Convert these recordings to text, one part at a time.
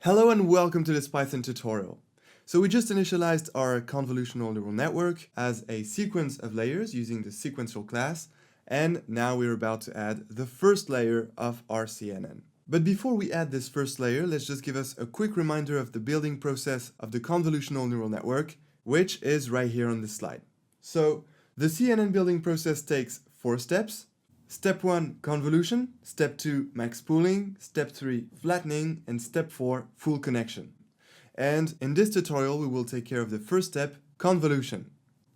Hello and welcome to this Python tutorial. So we just initialized our convolutional neural network as a sequence of layers using the sequential class, and now we're about to add the first layer of our CNN. But before we add this first layer, let's just give us a quick reminder of the building process of the convolutional neural network, which is right here on this slide. So the CNN building process takes 4 steps. Step 1, convolution. Step 2, max pooling. Step 3, flattening. And step 4, full connection. And in this tutorial, we will take care of the first step, convolution.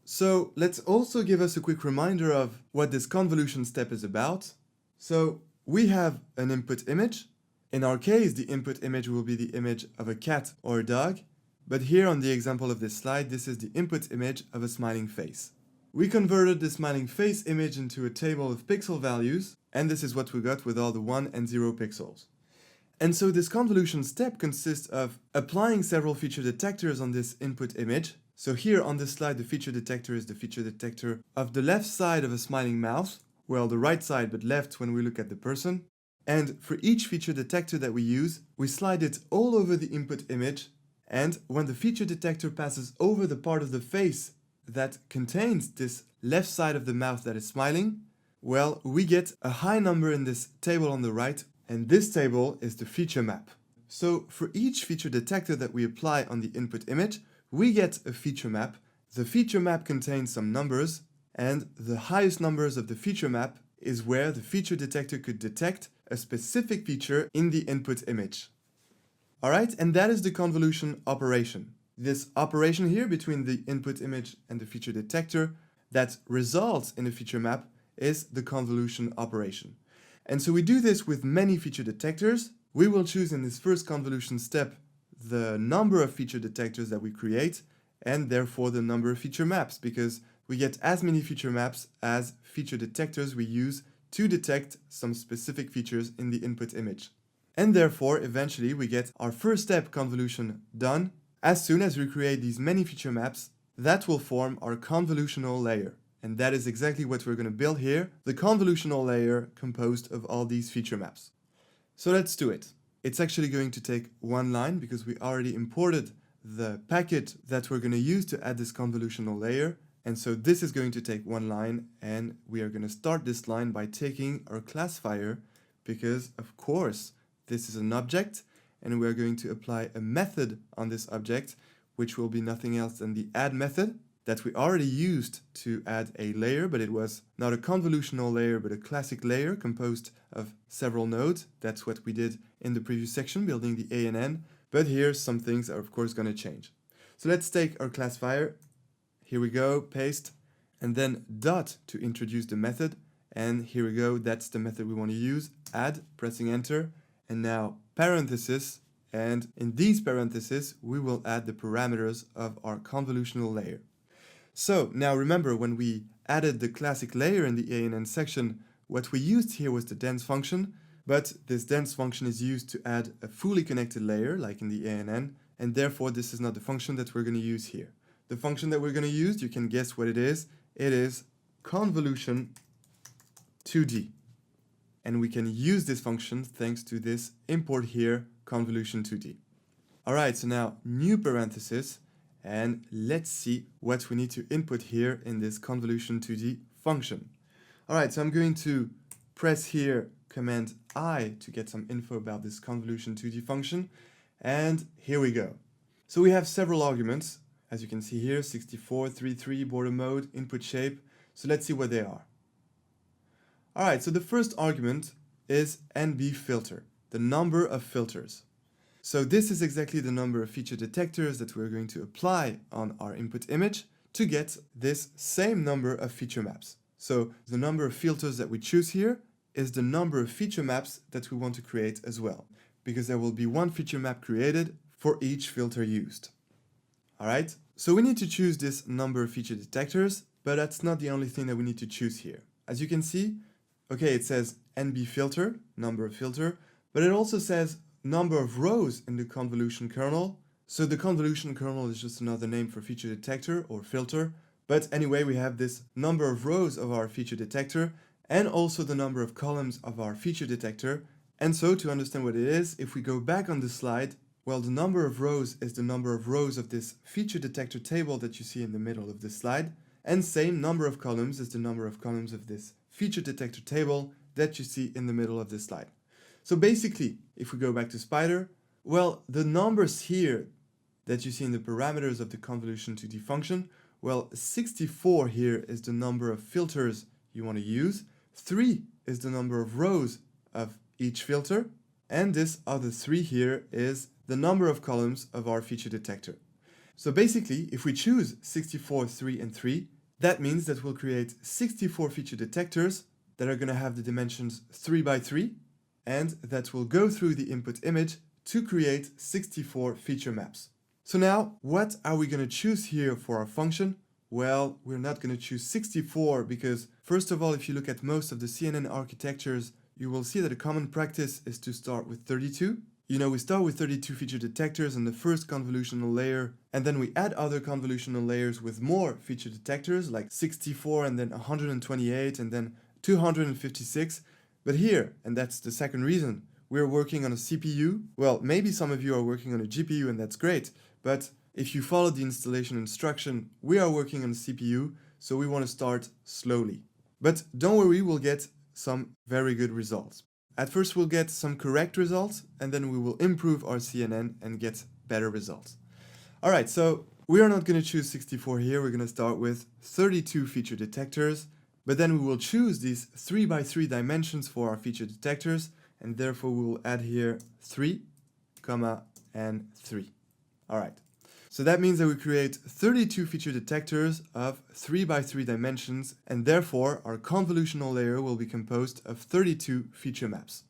So let's also give us a quick reminder of what this convolution step is about. So we have an input image. In our case, the input image will be the image of a cat or a dog. But here on the example of this slide, this is the input image of a smiling face. We converted the smiling face image into a table of pixel values, and this is what we got with all the 1 and 0 pixels. And so this convolution step consists of applying several feature detectors on this input image. So here on this slide, the feature detector is the feature detector of the left side of a smiling mouth, well, the right side, but left when we look at the person. And for each feature detector that we use, we slide it all over the input image, and when the feature detector passes over the part of the face that contains this left side of the mouth that is smiling, well, we get a high number in this table on the right, and this table is the feature map. So for each feature detector that we apply on the input image, we get a feature map. The feature map contains some numbers, and the highest numbers of the feature map is where the feature detector could detect a specific feature in the input image. Alright, and that is the convolution operation. This operation here between the input image and the feature detector that results in a feature map is the convolution operation. And so we do this with many feature detectors. We will choose in this first convolution step the number of feature detectors that we create, and therefore the number of feature maps, because we get as many feature maps as feature detectors we use to detect some specific features in the input image. And therefore, eventually we get our first step convolution done. As soon as we create these many feature maps, that will form our convolutional layer. And that is exactly what we're going to build here, the convolutional layer composed of all these feature maps. So let's do it. It's actually going to take one line because we already imported the packet that we're going to use to add this convolutional layer. And so this is going to take one line, and we are going to start this line by taking our classifier because, of course, this is an object, and we're going to apply a method on this object, which will be nothing else than the add method that we already used to add a layer, but it was not a convolutional layer, but a classic layer composed of several nodes. That's what we did in the previous section, building the A and N. But here, some things are of course going to change. So let's take our classifier. Here we go, paste, and then dot to introduce the method. And here we go, that's the method we want to use, add, pressing enter. And now parenthesis, and in these parentheses we will add the parameters of our convolutional layer. So now remember, when we added the classic layer in the ANN section, what we used here was the dense function, but this dense function is used to add a fully connected layer like in the ANN, and therefore this is not the function that we're going to use here. The function that we're going to use, you can guess what it is convolution 2D. And we can use this function thanks to this import here, convolution 2D. Alright, so now new parenthesis, and let's see what we need to input here in this convolution 2D function. Alright, so I'm going to press here Command I to get some info about this convolution 2D function, and here we go. So we have several arguments, as you can see here, 64, 33, border mode, input shape. So let's see what they are. Alright, so the first argument is NB filter, the number of filters. So this is exactly the number of feature detectors that we're going to apply on our input image to get this same number of feature maps. So the number of filters that we choose here is the number of feature maps that we want to create as well, because there will be one feature map created for each filter used. Alright, so we need to choose this number of feature detectors, but that's not the only thing that we need to choose here. As you can see, okay, it says NB filter, number of filter, but it also says number of rows in the convolution kernel. So the convolution kernel is just another name for feature detector or filter. But anyway, we have this number of rows of our feature detector and also the number of columns of our feature detector. And so to understand what it is, if we go back on the slide, Well, the number of rows is the number of rows of this feature detector table that you see in the middle of this slide. And same number of columns is the number of columns of this feature detector table that you see in the middle of this slide. So basically, if we go back to Spider, well, the numbers here that you see in the parameters of the convolution 2D function, well, 64 here is the number of filters you want to use, 3 is the number of rows of each filter, and this other 3 here is the number of columns of our feature detector. So basically, if we choose 64, 3, and 3, that means that we'll create 64 feature detectors that are going to have the dimensions 3 by 3, and that will go through the input image to create 64 feature maps. So now, what are we going to choose here for our function? Well, we're not going to choose 64 because, first of all, if you look at most of the CNN architectures, you will see that a common practice is to start with 32. You know, we start with 32 feature detectors on the first convolutional layer, and then we add other convolutional layers with more feature detectors, like 64 and then 128 and then 256. But here, and that's the second reason, we're working on a CPU. Well, maybe some of you are working on a GPU and that's great, but if you follow the installation instruction, we are working on a CPU, so we want to start slowly. But don't worry, we'll get some very good results. At first we'll get some correct results, and then we will improve our CNN and get better results. Alright, so we are not going to choose 64 here, we're going to start with 32 feature detectors, but then we will choose these 3 by 3 dimensions for our feature detectors, and therefore we will add here 3, and 3. Alright, so that means that we create 32 feature detectors of 3 by 3 dimensions, and therefore our convolutional layer will be composed of 32 feature maps.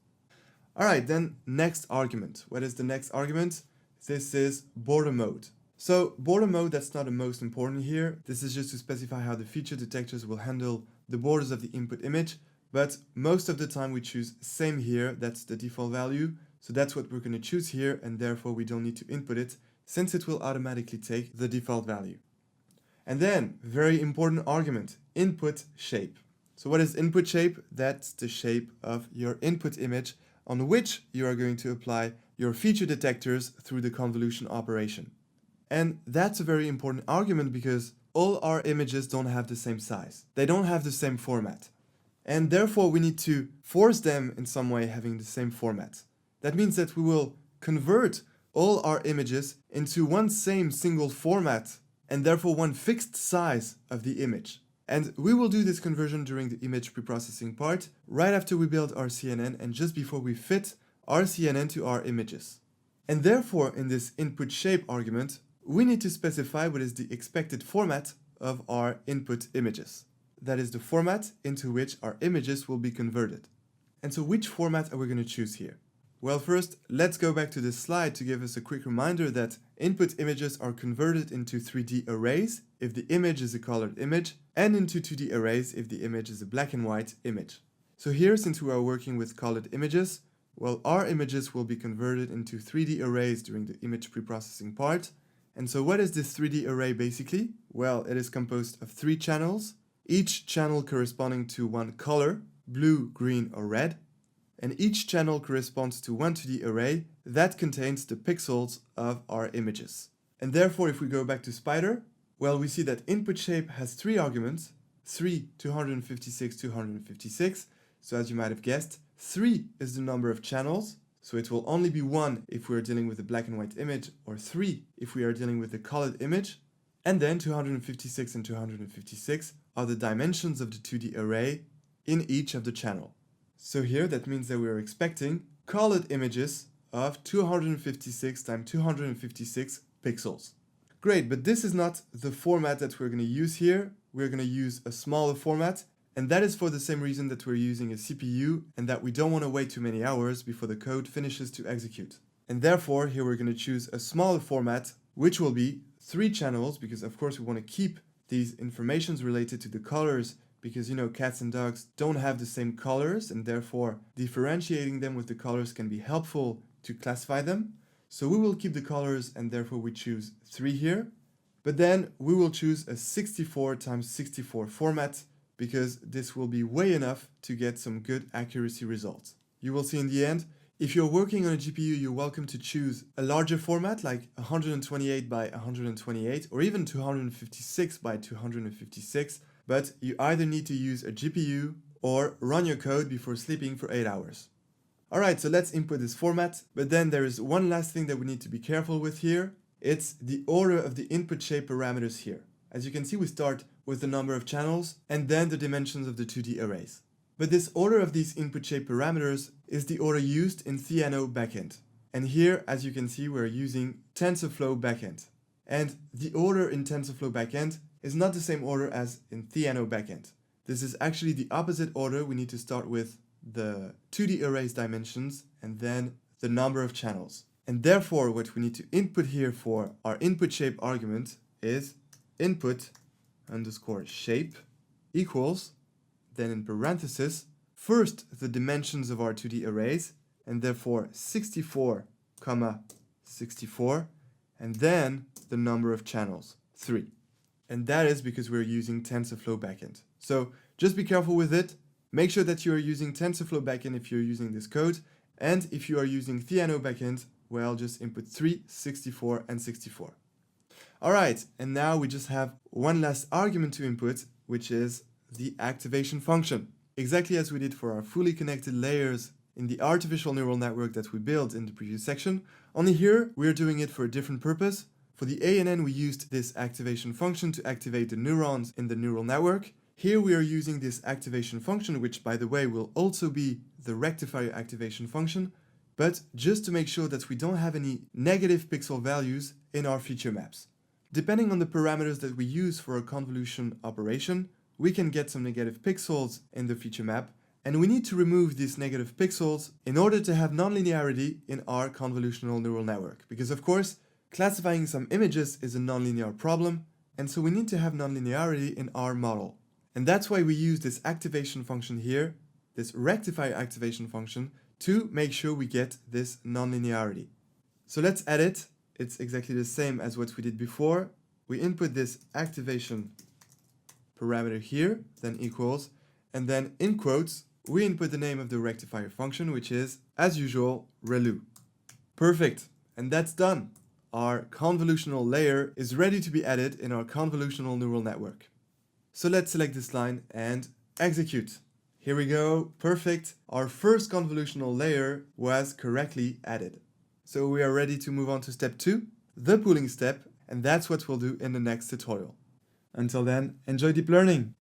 Alright, then next argument. What is the next argument? This is border mode. So border mode, that's not the most important here. This is just to specify how the feature detectors will handle the borders of the input image, but most of the time we choose same here, that's the default value. So that's what we're going to choose here, and therefore we don't need to input it, since it will automatically take the default value. And then, very important argument, input shape. So what is input shape? That's the shape of your input image on which you are going to apply your feature detectors through the convolution operation. And that's a very important argument because all our images don't have the same size. They don't have the same format. And therefore we need to force them in some way having the same format. That means that we will convert all our images into one same single format and therefore one fixed size of the image. And we will do this conversion during the image preprocessing part, right after we build our CNN and just before we fit our CNN to our images. And therefore, in this input shape argument, we need to specify what is the expected format of our input images. That is the format into which our images will be converted. And so which format are we going to choose here? Well, first, let's go back to this slide to give us a quick reminder that input images are converted into 3D arrays if the image is a colored image, and into 2D arrays if the image is a black and white image. So here, since we are working with colored images, well, our images will be converted into 3D arrays during the image preprocessing part. And so what is this 3D array basically? Well, it is composed of 3 channels, each channel corresponding to one color, blue, green, or red. And each channel corresponds to one 2D array that contains the pixels of our images. And therefore, if we go back to Spider, well, we see that input shape has 3 arguments, 3, 256, 256. So as you might have guessed, 3 is the number of channels, so it will only be 1 if we are dealing with a black and white image, or 3 if we are dealing with a colored image. And then 256 and 256 are the dimensions of the 2D array in each of the channel. So here that means that we are expecting colored images of 256 times 256 pixels. Great, but this is not the format that we're going to use here. We're going to use a smaller format, and that is for the same reason that we're using a CPU and that we don't want to wait too many hours before the code finishes to execute. And therefore, here we're going to choose a smaller format, which will be 3 channels, because of course we want to keep these informations related to the colors, because you know cats and dogs don't have the same colors, and therefore differentiating them with the colors can be helpful to classify them. So we will keep the colors, and therefore we choose 3 here. But then we will choose a 64 times 64 format, because this will be way enough to get some good accuracy results. You will see in the end, If you're working on a GPU, you're welcome to choose a larger format like 128 by 128 or even 256 by 256, but you either need to use a GPU or run your code before sleeping for 8 hours. Alright, so let's input this format, but then there is one last thing that we need to be careful with here. It's the order of the input shape parameters here. As you can see, we start with the number of channels and then the dimensions of the 2D arrays. But this order of these input shape parameters is the order used in Theano backend. And here, as you can see, we're using TensorFlow backend. And the order in TensorFlow backend is not the same order as in Theano backend. This is actually the opposite order. We need to start with the 2D arrays dimensions and then the number of channels. And therefore, what we need to input here for our input shape argument is input underscore shape equals, then in parentheses, first the dimensions of our 2D arrays, and therefore 64, 64, and then the number of channels, 3. And that is because we're using TensorFlow backend. So just be careful with it. Make sure that you are using TensorFlow backend if you're using this code, and if you are using Theano backend, well, just input 3, 64, and 64. Alright, and now we just have one last argument to input, which is the activation function. Exactly as we did for our fully connected layers in the artificial neural network that we built in the previous section, only here we're doing it for a different purpose. For the ANN, we used this activation function to activate the neurons in the neural network. Here we are using this activation function, which by the way will also be the rectifier activation function, but just to make sure that we don't have any negative pixel values in our feature maps. Depending on the parameters that we use for a convolution operation, we can get some negative pixels in the feature map, and we need to remove these negative pixels in order to have nonlinearity in our convolutional neural network. Because of course, classifying some images is a nonlinear problem, and so we need to have nonlinearity in our model. And that's why we use this activation function here, this rectifier activation function, to make sure we get this nonlinearity. So let's add it. It's exactly the same as what we did before. We input this activation parameter here, then equals, and then in quotes, we input the name of the rectifier function, which is, as usual, relu. Perfect, and that's done. Our convolutional layer is ready to be added in our convolutional neural network. So let's select this line and execute. Here we go, perfect. Our first convolutional layer was correctly added. So we are ready to move on to step 2, the pooling step, and that's what we'll do in the next tutorial. Until then, enjoy deep learning!